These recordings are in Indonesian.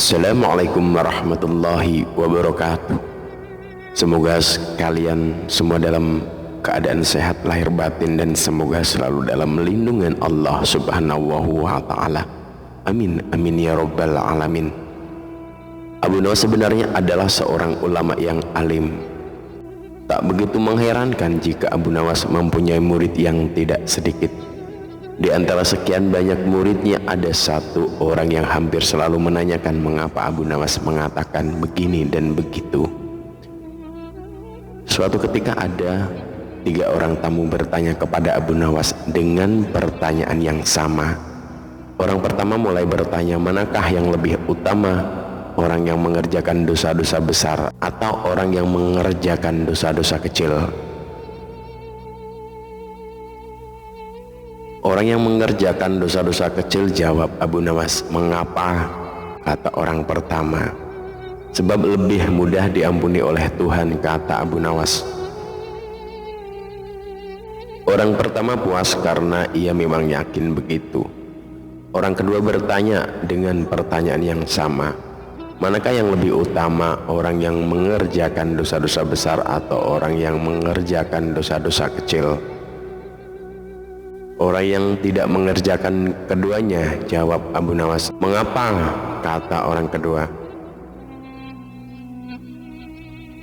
Assalamualaikum warahmatullahi wabarakatuh. Semoga kalian semua dalam keadaan sehat lahir batin dan semoga selalu dalam lindungan Allah Subhanahu wa ta'ala. Amin amin ya rabbal alamin. Abu Nawas sebenarnya adalah seorang ulama yang alim. Tak begitu mengherankan jika Abu Nawas mempunyai murid yang tidak sedikit. Di antara sekian banyak muridnya ada satu orang yang hampir selalu menanyakan mengapa Abu Nawas mengatakan begini dan begitu. Suatu ketika ada 3 orang tamu bertanya kepada Abu Nawas dengan pertanyaan yang sama. Orang pertama mulai bertanya, manakah yang lebih utama, orang yang mengerjakan dosa-dosa besar atau orang yang mengerjakan dosa-dosa kecil? Orang yang mengerjakan dosa-dosa kecil, jawab Abu Nawas. Mengapa? Kata orang pertama. Sebab lebih mudah diampuni oleh Tuhan, kata Abu Nawas. Orang pertama puas karena ia memang yakin begitu. Orang kedua bertanya dengan pertanyaan yang sama. Manakah yang lebih utama, orang yang mengerjakan dosa-dosa besar atau orang yang mengerjakan dosa-dosa kecil? Orang yang tidak mengerjakan keduanya, jawab Abu Nawas. Mengapa? Kata orang kedua.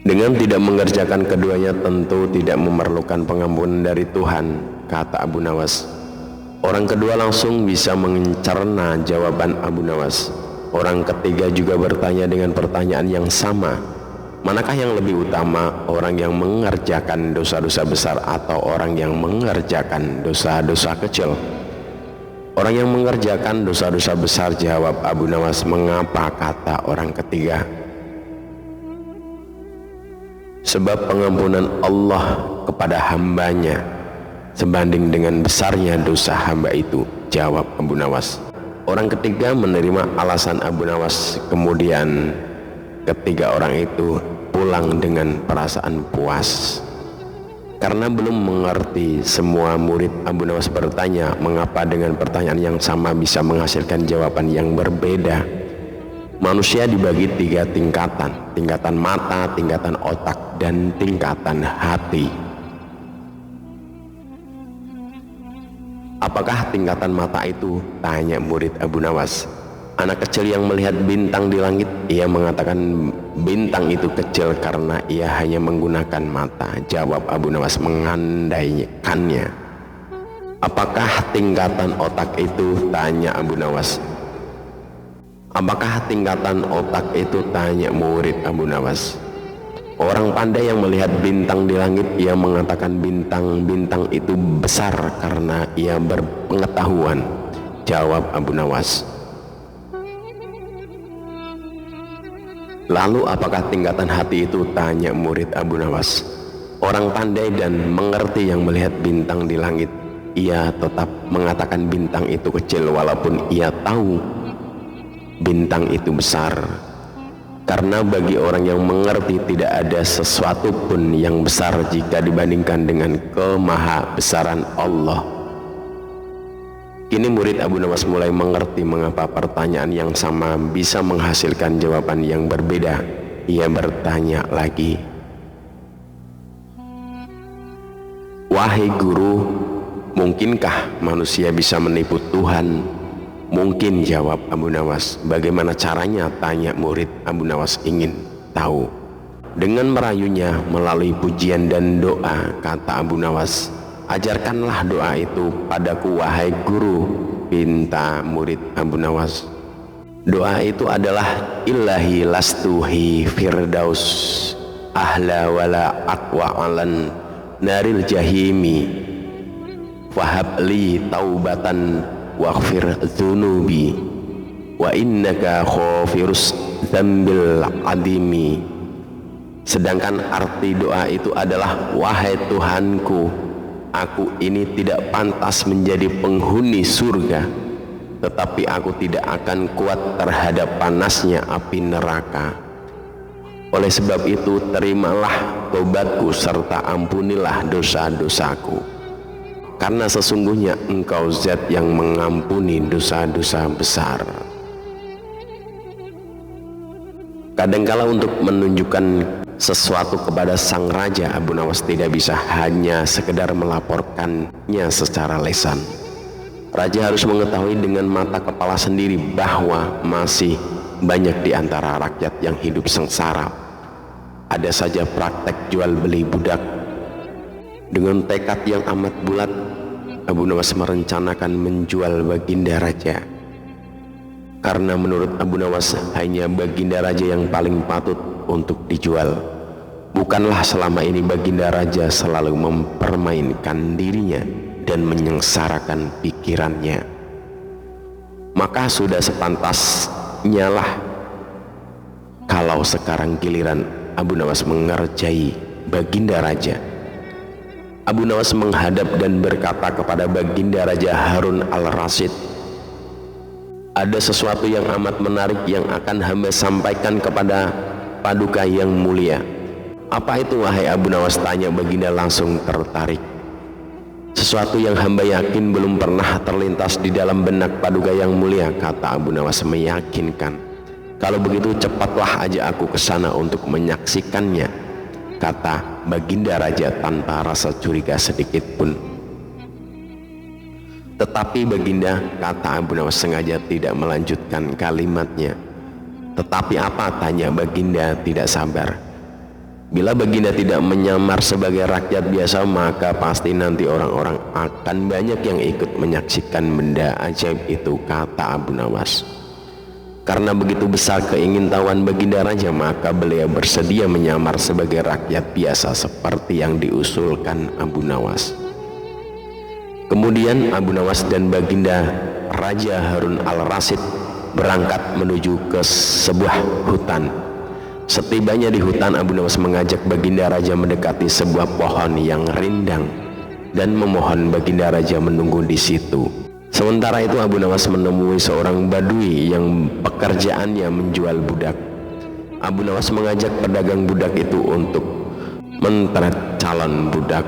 Dengan tidak mengerjakan keduanya tentu tidak memerlukan pengampunan dari Tuhan, kata Abu Nawas. Orang kedua langsung bisa mencerna jawaban Abu Nawas. Orang ketiga juga bertanya dengan pertanyaan yang sama. Manakah yang lebih utama, orang yang mengerjakan dosa-dosa besar atau orang yang mengerjakan dosa-dosa kecil? Orang yang mengerjakan dosa-dosa besar, jawab Abu Nawas. Mengapa? Kata orang ketiga. Sebab pengampunan Allah kepada hambanya sebanding dengan besarnya dosa hamba itu, jawab Abu Nawas. Orang ketiga menerima alasan Abu Nawas. Kemudian ketiga orang itu pulang dengan perasaan puas. Karena belum mengerti, semua murid Abu Nawas bertanya mengapa dengan pertanyaan yang sama bisa menghasilkan jawaban yang berbeda. Manusia dibagi 3 tingkatan: tingkatan mata, tingkatan otak, dan tingkatan hati. Apakah tingkatan mata itu? Tanya murid Abu Nawas. Anak kecil yang melihat bintang di langit, ia mengatakan bintang itu kecil karena ia hanya menggunakan mata, jawab Abu Nawas mengandaikannya. Apakah tingkatan otak itu? Tanya Abu Nawas. Apakah tingkatan otak itu? Tanya murid Abu Nawas. Orang pandai yang melihat bintang di langit, ia mengatakan bintang-bintang itu besar karena ia berpengetahuan, jawab Abu Nawas. Lalu apakah tingkatan hati itu? Tanya murid Abu Nawas. Orang pandai dan mengerti yang melihat bintang di langit, ia tetap mengatakan bintang itu kecil walaupun ia tahu bintang itu besar. Karena bagi orang yang mengerti tidak ada sesuatu pun yang besar jika dibandingkan dengan kemahabesaran Allah. Kini murid Abu Nawas mulai mengerti mengapa pertanyaan yang sama bisa menghasilkan jawaban yang berbeda. Ia bertanya lagi. Wahai guru, mungkinkah manusia bisa menipu Tuhan? Mungkin, jawab Abu Nawas. Bagaimana caranya? Tanya murid Abu Nawas ingin tahu. Dengan merayunya melalui pujian dan doa, kata Abu Nawas. Ajarkanlah doa itu padaku wahai guru, pinta murid Abu Nawas. Doa itu adalah ilahi lastuhi firdaus ahla wala aqwa alan naril jahimi fahabli taubatan waghfir dzunubi wa innaka khafirus dzambil adimi. Sedangkan arti doa itu adalah, wahai Tuhanku, aku ini tidak pantas menjadi penghuni surga, tetapi aku tidak akan kuat terhadap panasnya api neraka. Oleh sebab itu terimalah tobatku serta ampunilah dosa-dosaku, karena sesungguhnya Engkau zat yang mengampuni dosa-dosa besar. Kadangkala untuk menunjukkan sesuatu kepada sang raja, Abu Nawas tidak bisa hanya sekedar melaporkannya secara lisan. Raja harus mengetahui dengan mata kepala sendiri bahwa masih banyak di antara rakyat yang hidup sengsara. Ada saja praktek jual beli budak. Dengan tekad yang amat bulat, Abu Nawas merencanakan menjual baginda raja. Karena menurut Abu Nawas hanya baginda raja yang paling patut untuk dijual. Bukanlah selama ini baginda raja selalu mempermainkan dirinya dan menyengsarakan pikirannya. Maka sudah sepantasnya lah kalau sekarang giliran Abu Nawas mengerjai baginda raja. Abu Nawas menghadap dan berkata kepada baginda Raja Harun al-Rasyid, ada sesuatu yang amat menarik yang akan hamba sampaikan kepada paduka yang mulia. Apa itu wahai Abu Nawas? Tanya baginda langsung tertarik. Sesuatu yang hamba yakin belum pernah terlintas di dalam benak paduka yang mulia, kata Abu Nawas meyakinkan. Kalau begitu cepatlah aja aku ke sana untuk menyaksikannya, kata baginda raja tanpa rasa curiga sedikit pun. Tetapi baginda, kata Abu Nawas sengaja tidak melanjutkan kalimatnya. Tetapi apa? Tanya baginda tidak sabar. Bila baginda tidak menyamar sebagai rakyat biasa, maka pasti nanti orang-orang akan banyak yang ikut menyaksikan benda ajaib itu, kata Abu Nawas. Karena begitu besar keingintahuan baginda raja, maka beliau bersedia menyamar sebagai rakyat biasa seperti yang diusulkan Abu Nawas. Kemudian Abu Nawas dan baginda Raja Harun al-Rasyid berangkat menuju ke sebuah hutan. Setibanya di hutan, Abu Nawas mengajak baginda raja mendekati sebuah pohon yang rindang dan memohon baginda raja menunggu di situ. Sementara itu Abu Nawas menemui seorang badui yang pekerjaannya menjual budak. Abu Nawas mengajak pedagang budak itu untuk menteret calon budak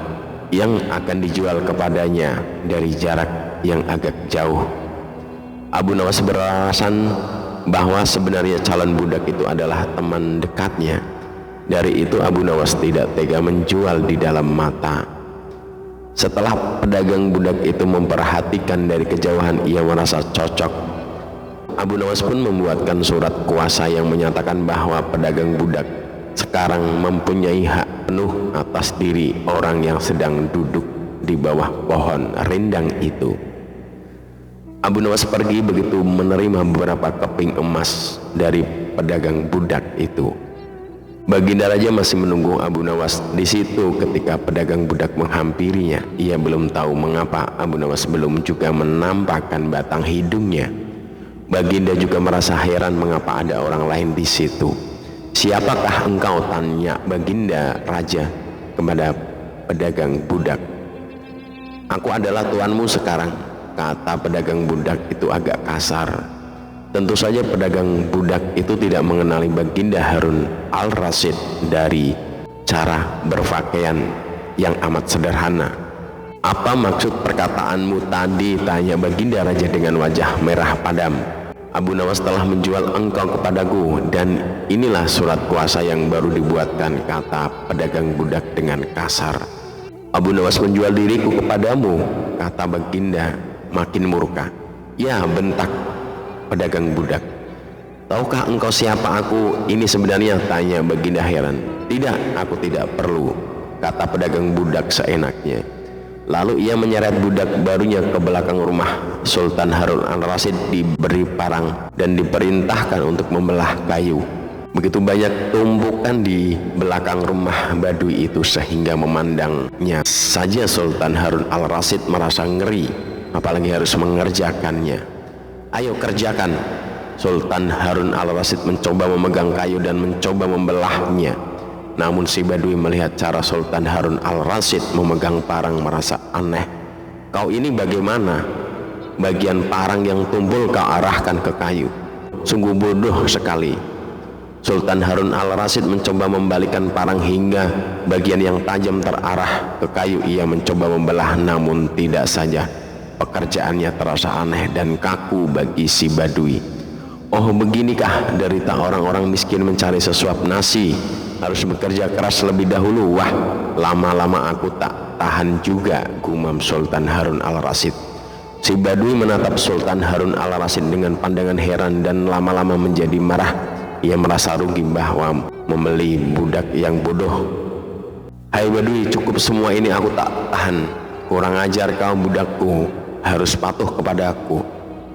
yang akan dijual kepadanya dari jarak yang agak jauh. Abu Nawas beralasan bahwa sebenarnya calon budak itu adalah teman dekatnya. Dari itu Abu Nawas tidak tega menjual di dalam mata. Setelah pedagang budak itu memperhatikan dari kejauhan, ia merasa cocok. Abu Nawas pun membuatkan surat kuasa yang menyatakan bahwa pedagang budak sekarang mempunyai hak penuh atas diri orang yang sedang duduk di bawah pohon rindang itu. Abu Nawas pergi begitu menerima beberapa keping emas dari pedagang budak itu. Baginda raja masih menunggu Abu Nawas di situ ketika pedagang budak menghampirinya. Ia belum tahu mengapa Abu Nawas belum juga menampakkan batang hidungnya. Baginda juga merasa heran mengapa ada orang lain di situ. Siapakah engkau? Tanya baginda raja kepada pedagang budak. Aku adalah tuanmu sekarang, kata pedagang budak itu agak kasar. Tentu saja pedagang budak itu tidak mengenali baginda Harun al-Rasyid dari cara berpakaian yang amat sederhana. Apa maksud perkataanmu tadi? Tanya baginda raja dengan wajah merah padam. Abu Nawas telah menjual engkau kepadaku, dan inilah surat kuasa yang baru dibuatkan, kata pedagang budak dengan kasar. Abu Nawas menjual diriku kepadamu, kata baginda makin murka. Ya, bentak pedagang budak. Tahukah engkau siapa aku ini sebenarnya? Tanya baginda heran. Tidak, aku tidak perlu, kata pedagang budak seenaknya. Lalu ia menyeret budak barunya ke belakang rumah. Sultan Harun al-Rasyid diberi parang dan diperintahkan untuk membelah kayu. Begitu banyak tumpukan di belakang rumah badui itu sehingga memandangnya saja Sultan Harun al-Rasyid merasa ngeri, apalagi harus mengerjakannya. Ayo kerjakan. Sultan Harun al-Rasyid mencoba memegang kayu dan mencoba membelahnya. Namun si badui melihat cara Sultan Harun al-Rasyid memegang parang merasa aneh. Kau ini bagaimana? Bagian parang yang tumpul kau arahkan ke kayu. Sungguh bodoh sekali. Sultan Harun al-Rasyid mencoba membalikkan parang hingga bagian yang tajam terarah ke kayu. Ia mencoba membelah, namun tidak saja. Pekerjaannya terasa aneh dan kaku bagi si badui. Oh beginikah derita orang-orang miskin mencari sesuap nasi, harus bekerja keras lebih dahulu. Wah, lama-lama aku tak tahan juga, gumam Sultan Harun al-Rasyid. Si Badui menatap Sultan Harun al-Rasyid dengan pandangan heran dan lama-lama menjadi marah. Ia merasa rugi bahwa membeli budak yang bodoh. Hai Badui, cukup semua ini aku tak tahan. Kurang ajar kau budakku, harus patuh kepadaku,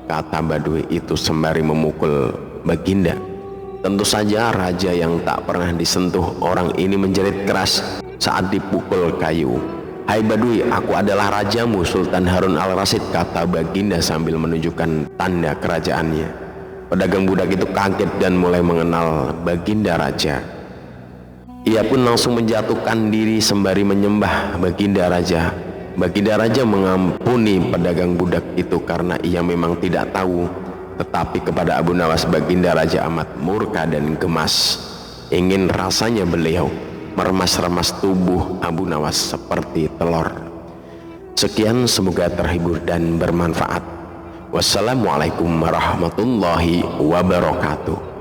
kata Badui itu sembari memukul Baginda. Tentu saja raja yang tak pernah disentuh orang ini menjerit keras saat dipukul kayu. Hai Badui, aku adalah rajamu Sultan Harun al-Rasyid, kata Baginda sambil menunjukkan tanda kerajaannya. Pedagang budak itu kaget dan mulai mengenal Baginda Raja. Ia pun langsung menjatuhkan diri sembari menyembah Baginda Raja. Baginda Raja mengampuni pedagang budak itu karena ia memang tidak tahu. Tetapi kepada Abu Nawas Baginda Raja amat murka dan gemas. Ingin rasanya beliau meremas-remas tubuh Abu Nawas seperti telur. Sekian, semoga terhibur dan bermanfaat. Wassalamualaikum warahmatullahi wabarakatuh.